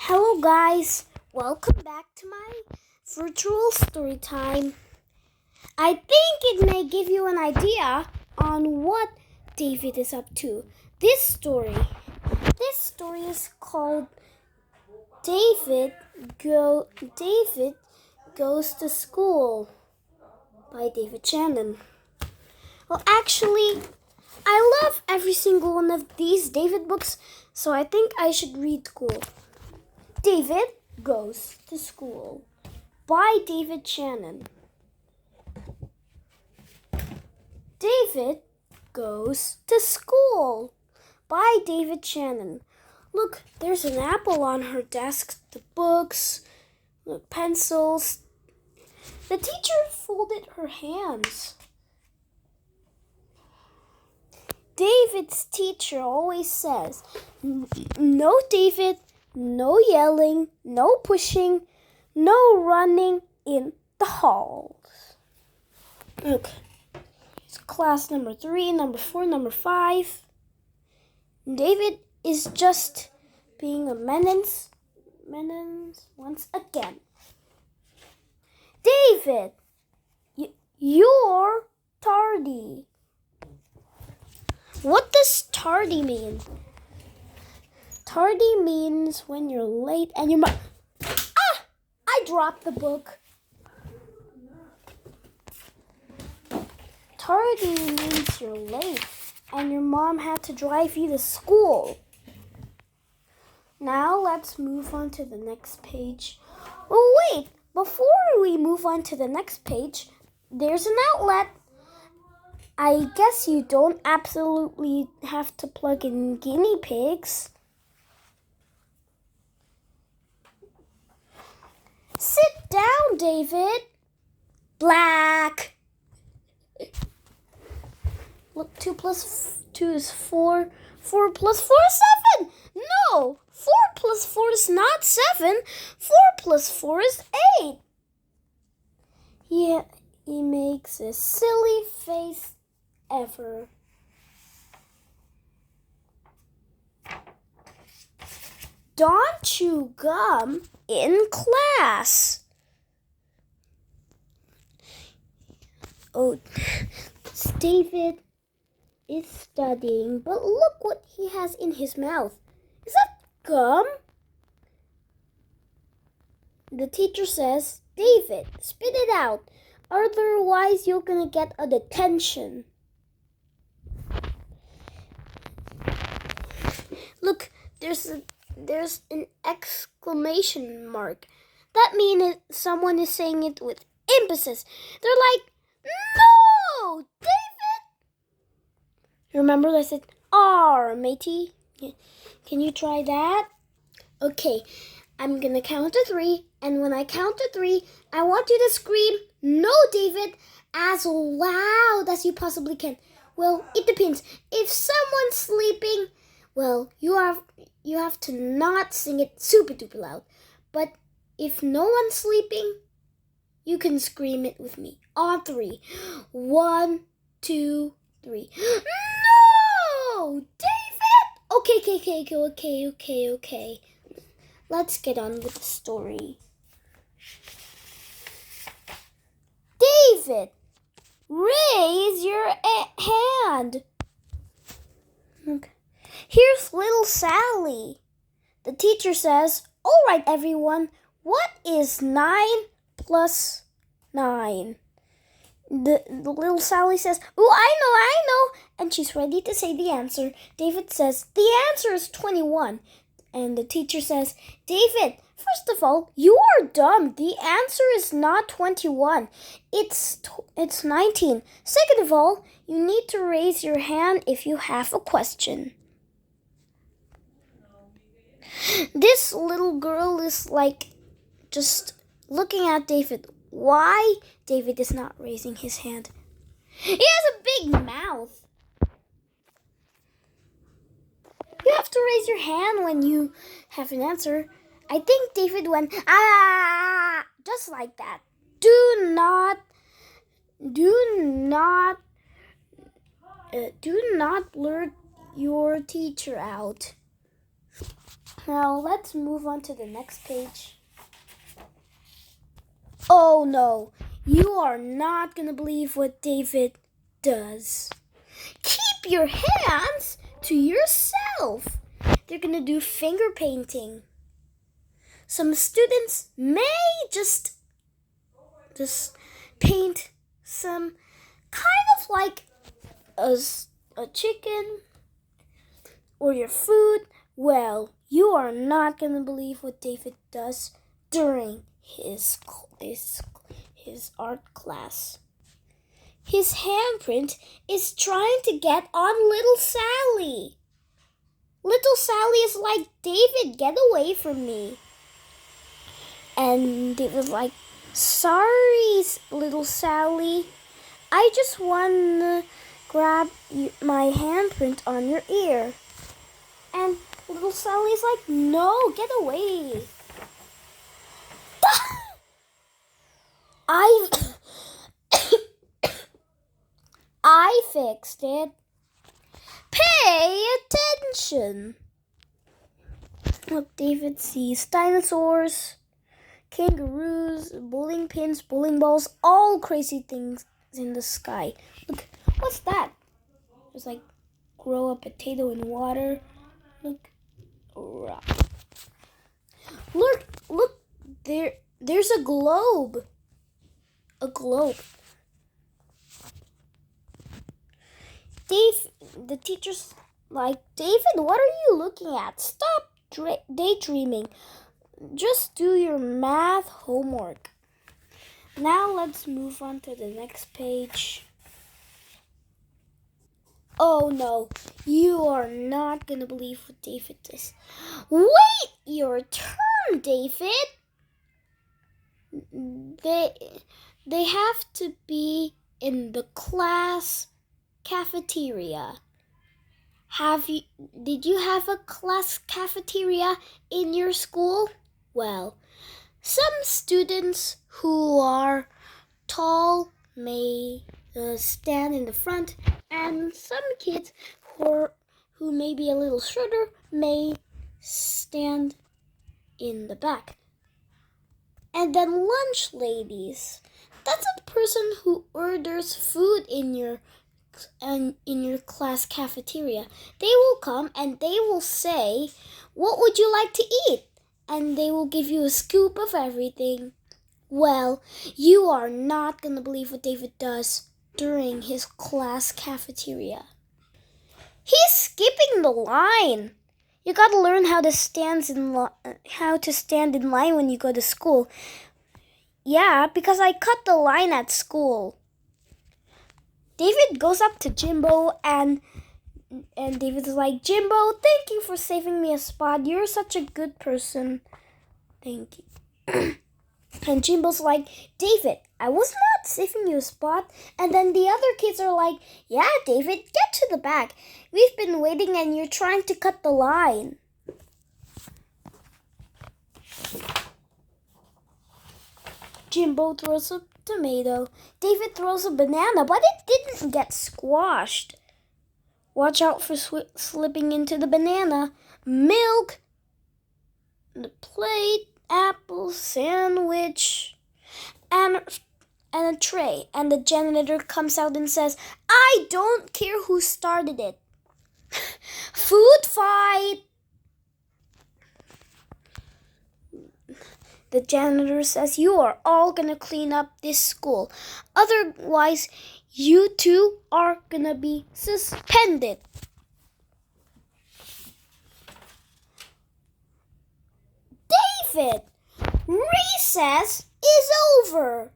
Hello guys, welcome back to my virtual story time. I think it may give you an idea on what David is up to. This story is called David Goes to School by David Shannon. Well, actually, I love every single one of these David books, so I think I should read school. David Goes to School by David Shannon. David Goes to School by David Shannon. Look, there's an apple on her desk, the books, the pencils. The teacher folded her hands. David's teacher always says, "No, David. No yelling, no pushing, no running in the halls." Look, it's class number 3, number 4, number 5. David is just being a menace once again. David, you're tardy. What does tardy mean? Tardy means when you're late and your I dropped the book. Tardy means you're late and your mom had to drive you to school. Now let's move on to the next page. Oh wait, before we move on to the next page, there's an outlet. I guess you don't absolutely have to plug in guinea pigs. Sit down, David. Black. Look, 2 plus 2 is 4. 4 plus 4 is 7. No, 4 plus 4 is not 7. 4 plus 4 is 8. Yeah, he makes a silly face ever. Don't chew gum in class. Oh, David is studying, but look what he has in his mouth. Is that gum? The teacher says, "David, spit it out. Otherwise, you're gonna get a detention." Look, there's an exclamation mark. That means someone is saying it with emphasis. They're like, "No, David!" Remember I said, "R, matey." Can you try that? Okay, I'm gonna count to 3, and when I count to 3, I want you to scream, "No, David," as loud as you possibly can. Well, it depends. If someone's sleeping, well, you have to not sing it super duper loud. But if no one's sleeping, you can scream it with me. On 3. 1, 2, 3. No! David! Okay. Let's get on with the story. David, raise your hand. Okay. Here's little Sally. The teacher says, "All right, everyone, what is 9 plus 9? The little Sally says, "Oh, I know," and she's ready to say the answer. David says, "The answer is 21. And the teacher says, "David, first of all, you are dumb. The answer is not 21. It's 19. Second of all, you need to raise your hand if you have a question." This little girl is just looking at David. Why David is not raising his hand? He has a big mouth. You have to raise your hand when you have an answer. I think David went, just like that. Do not blurt your teacher out. Now let's move on to the next page. Oh no, you are not gonna believe what David does. Keep your hands to yourself. They're gonna do finger painting. Some students may just paint some kind of like a chicken or your food. Well, you are not going to believe what David does during his art class. His handprint is trying to get on little Sally. Little Sally is like, David, get away from me. And David's like, sorry, little Sally. I just want to grab my handprint on your ear. And little Sally's like, no, get away. I fixed it. Pay attention. Look, David sees dinosaurs, kangaroos, bowling pins, bowling balls, all crazy things in the sky. Look, what's that? There's like grow a potato in water. Look, rock. Look, there's a globe. A globe. The teacher's like, David, what are you looking at? Stop daydreaming. Just do your math homework. Now let's move on to the next page. Oh no, you are not gonna believe what David does. Wait your turn, David. They have to be in the class cafeteria. Did you have a class cafeteria in your school? Well, some students who are tall may stand in the front, and some kids who may be a little shorter may stand in the back. And then lunch ladies. That's a person who orders food in your class cafeteria. They will come and they will say, what would you like to eat? And they will give you a scoop of everything. Well, you are not going to believe what David does during his class cafeteria. He's skipping the line. You got to learn how to stand in line when you go to school. Yeah, because I cut the line at school. David goes up to Jimbo and David's like, Jimbo, thank you for saving me a spot. You're such a good person. Thank you. And Jimbo's like, David, I was not saving you a spot. And then the other kids are like, yeah, David, get to the back. We've been waiting and you're trying to cut the line. Jimbo throws a tomato. David throws a banana, but it didn't get squashed. Watch out for slipping into the banana. Milk, the plate, apple, sandwich, and a tray. And the janitor comes out and says, I don't care who started it. Food fight. The janitor says, you are all gonna clean up this school. Otherwise, you two are gonna be suspended. David, recess is over.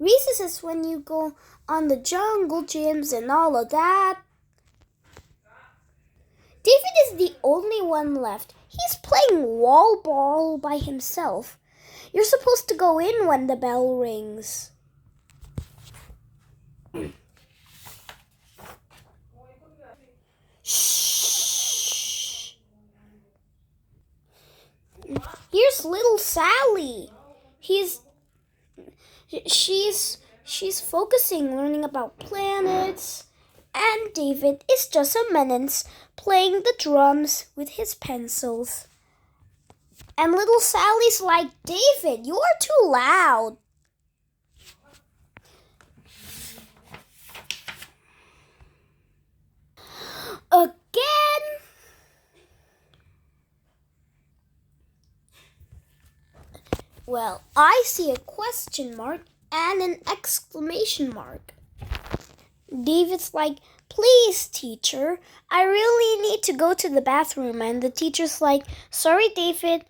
Recess is when you go on the jungle gyms and all of that. David is the only one left. He's playing wall ball by himself. You're supposed to go in when the bell rings. Shh. Here's little Sally. She's focusing, learning about planets and David is just a menace playing the drums with his pencils. And little Sally's like, David, you are too loud. Again? Well, I see a question mark and an exclamation mark. David's like, please, teacher, I really need to go to the bathroom. And the teacher's like, sorry, David,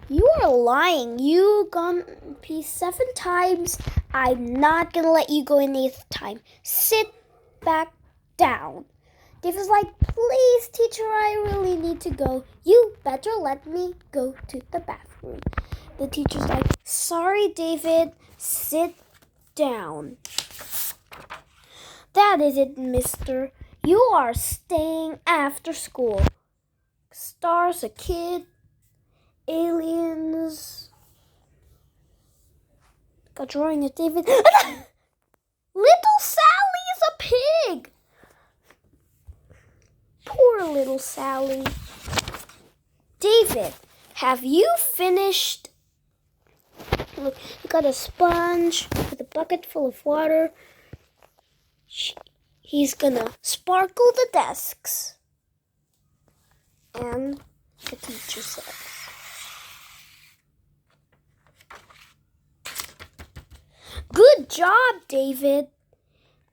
you are lying. You gone pee 7 times. I'm not gonna let you go an 8th time. Sit back down. David's like, please, teacher, I really need to go. You better let me go to the bathroom. The teacher's like, sorry, David, sit down. That is it, mister. You are staying after school. Stars, a kid, aliens. Got drawing of David. Little Sally is a pig. Poor little Sally. David, have you finished? Look, you got a sponge with a bucket full of water. He's gonna sparkle the desks. And the teacher says, good job, David.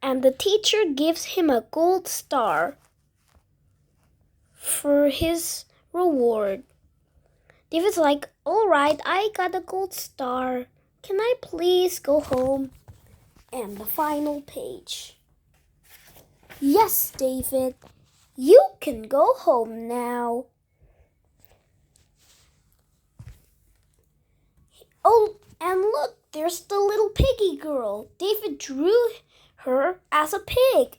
And the teacher gives him a gold star for his reward. David's like, all right, I got a gold star. Can I please go home? And the final page. Yes, David, you can go home now. Oh, and look, there's the little piggy girl. David drew her as a pig.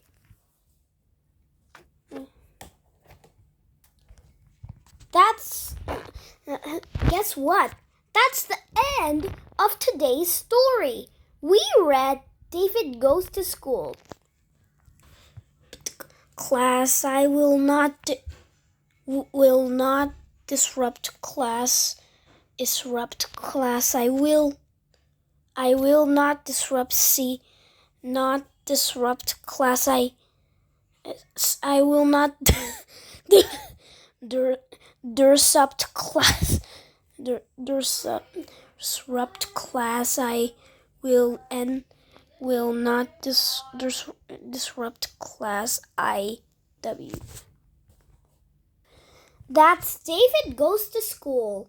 Guess what? That's the end of today's story. We read David Goes to School. Class, I will not disrupt class. Disrupt class. I will not disrupt not disrupt class. I will not disrupt class. Disrupt class. I will not disrupt class. IW. That's David Goes to School.